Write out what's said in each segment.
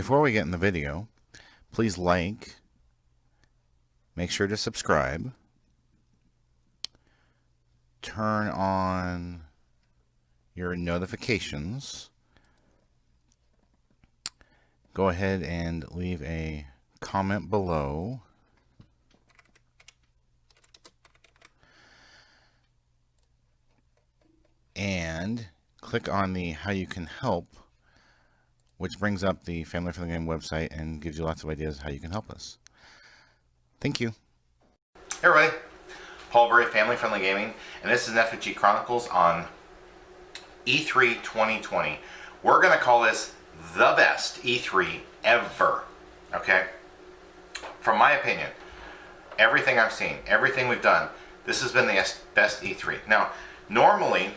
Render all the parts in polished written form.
Before we get in the video, please like, make sure to subscribe, turn on your notifications, go ahead and leave a comment below, and click on the how you can help, which brings up the Family Friendly Game website and gives you lots of ideas how you can help us. Thank you. Hey everybody, Paul Burry, Family Friendly Gaming, and this is an FFG Chronicles on E3 2020. We're going to call this the best E3 ever, okay? From my opinion, everything I've seen, everything we've done, this has been the best E3. Now, normally,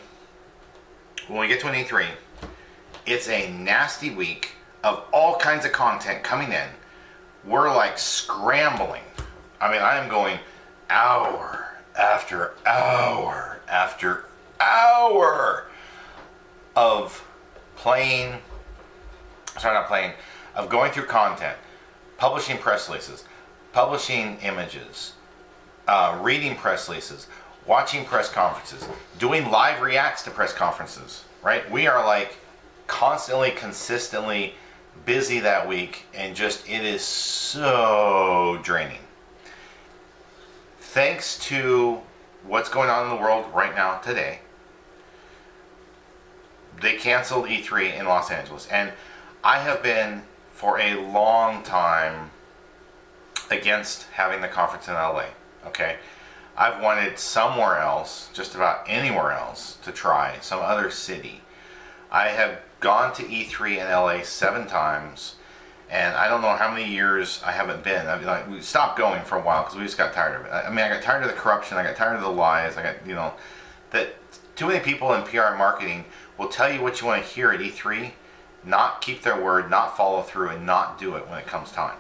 when we get to an E3, it's a nasty week of all kinds of content coming in. We're like scrambling. I mean, I am going hour after hour after hour of of going through content, publishing press releases, publishing images, reading press releases, watching press conferences, doing live reacts to press conferences, right? We are like constantly, consistently busy that week, and just it is so draining. Thanks to what's going on in the world right now today, they canceled E3 in Los Angeles, and I have been for a long time against having the conference in LA. Okay, I've wanted somewhere else, just about anywhere else, to try some other city. I have gone to E3 in LA 7 times, and I don't know how many years I haven't been. I mean, like, we stopped going for a while because we just got tired of it. I mean, I got tired of the corruption, I got tired of the lies, I got, that too many people in PR and marketing will tell you what you want to hear at E3, not keep their word, not follow through, and not do it when it comes time.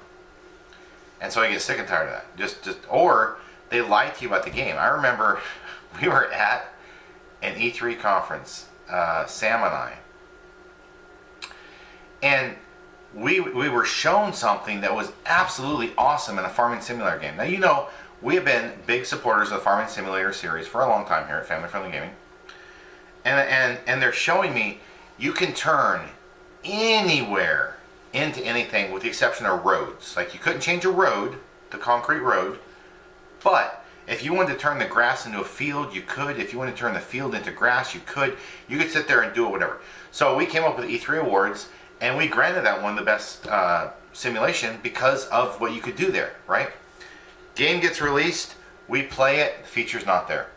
And so I get sick and tired of that. Or they lie to you about the game. I remember we were at an E3 conference, Sam and I, and we were shown something that was absolutely awesome in a farming simulator game. Now, we have been big supporters of the farming simulator series for a long time here at Family Friendly Gaming. And they're showing me you can turn anywhere into anything with the exception of roads. Like, you couldn't change a road to concrete road, but if you wanted to turn the grass into a field, you could. If you wanted to turn the field into grass, you could. You could sit there and do it, whatever. So we came up with E3 awards, and we granted that one the best simulation because of what you could do there, right? Game gets released, we play it, the feature's not there.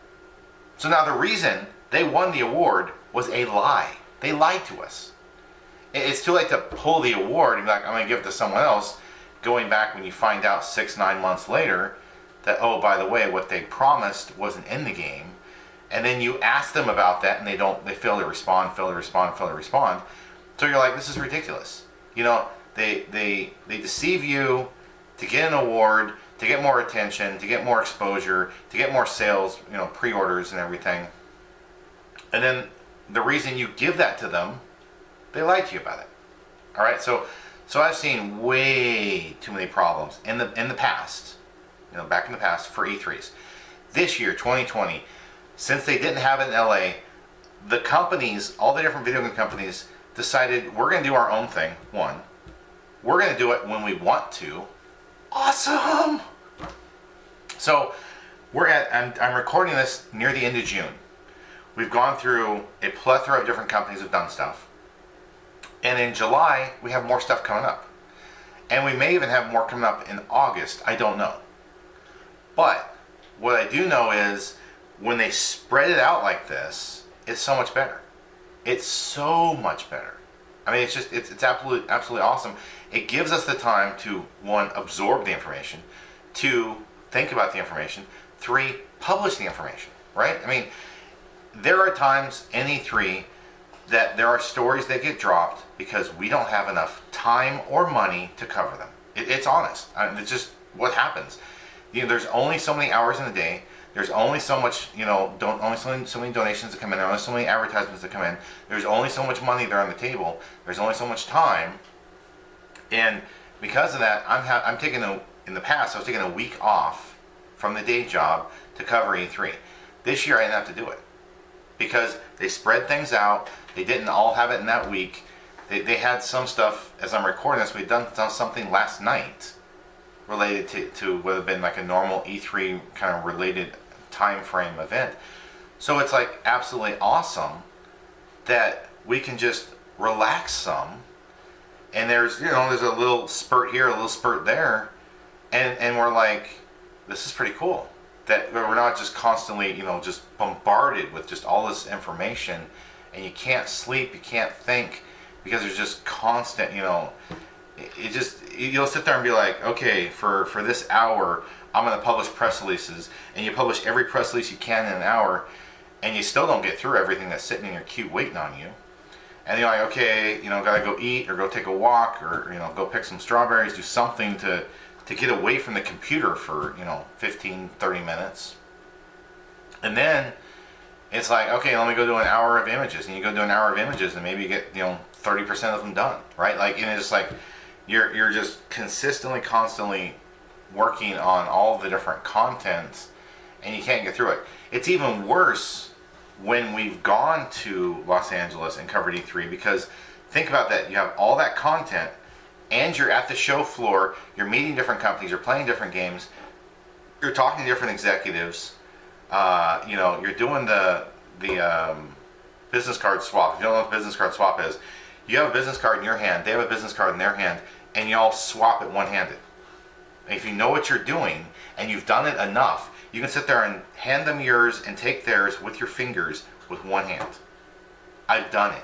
So now the reason they won the award was a lie. They lied to us. It's too late to pull the award and be like, I'm going to give it to someone else, going back when you find out 6-9 months later that, oh, by the way, what they promised wasn't in the game. And then you ask them about that, and they fail to respond. So you're like, this is ridiculous. They deceive you to get an award, to get more attention, to get more exposure, to get more sales, pre-orders and everything. And then the reason you give that to them, they lie to you about it. All right, so I've seen way too many problems in the past, back in the past for E3s. This year, 2020, since they didn't have it in LA, the companies, all the different video game companies, decided we're going to do our own thing. One, we're going to do it when we want to. Awesome. So I'm recording this near the end of June. We've gone through a plethora of different companies who've done stuff. And in July, we have more stuff coming up. And we may even have more coming up in August. I don't know. But what I do know is when they spread it out like this, it's so much better. It's so much better. I mean, it's absolutely awesome. It gives us the time to, 1, absorb the information, 2, think about the information, 3, publish the information, right? I mean, there are times in E3 that there are stories that get dropped because we don't have enough time or money to cover them. It's honest. It's just what happens. There's only so many hours in a day. There's only so much, so many donations that come in. There's only so many advertisements that come in. There's only so much money there on the table. There's only so much time. And because of that, I'm taking in the past, I was taking a week off from the day job to cover E3. This year I didn't have to do it because they spread things out. They didn't all have it in that week. They had some stuff, as I'm recording this, we've done something last night related to what would have been like a normal E3 kind of related time frame event. So it's like absolutely awesome that we can just relax some, and there's a little spurt here, a little spurt there, and we're like, this is pretty cool that we're not just constantly just bombarded with just all this information, and you can't sleep, you can't think, because there's just constant you'll sit there and be like, okay, for this hour I'm going to publish press releases, and you publish every press release you can in an hour, and you still don't get through everything that's sitting in your queue waiting on you. And you're like, okay, gotta go eat or go take a walk or go pick some strawberries, do something to get away from the computer for 15-30 minutes. And then it's like, okay, let me go do an hour of images, and you go do an hour of images, and maybe you get 30% of them done, right? Like, and it's like you're just constantly working on all the different contents, and you can't get through it. It's even worse when we've gone to Los Angeles and covered E3, because think about that. You have all that content, and you're at the show floor, you're meeting different companies, you're playing different games, you're talking to different executives, you're doing the business card swap. If you don't know what business card swap is, you have a business card in your hand, they have a business card in their hand, and you all swap it one-handed. And if you know what you're doing, and you've done it enough, you can sit there and hand them yours and take theirs with your fingers with one hand. I've done it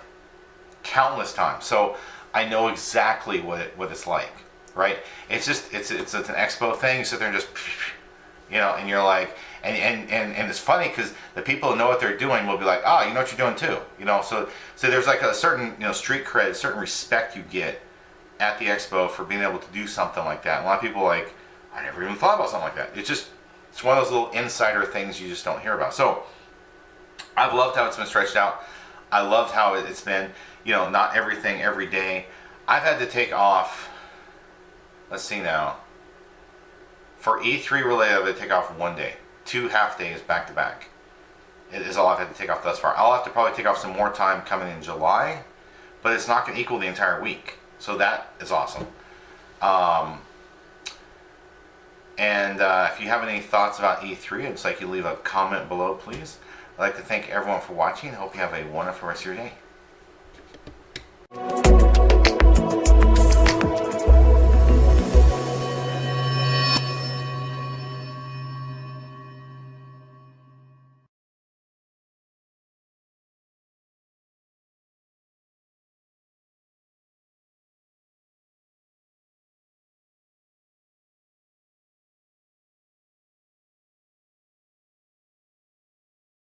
countless times, so I know exactly what it's like, right? It's just it's an expo thing. You sit there and just and you're like, and it's funny because the people who know what they're doing will be like, you know what you're doing too, So there's like a certain street cred, a certain respect you get at the expo for being able to do something like that. And a lot of people are like, I never even thought about something like that. It's one of those little insider things you just don't hear about. So I've loved how it's been stretched out. I loved how it's been, not everything every day. I've had to take off, let's see now, for E3 related, I've had to take off one day, 2 half days back to back. It is all I've had to take off thus far. I'll have to probably take off some more time coming in July, but it's not going to equal the entire week. So that is awesome. And if you have any thoughts about E3, I'd just like you to leave a comment below, please. I'd like to thank everyone for watching. I hope you have a wonderful rest of your day.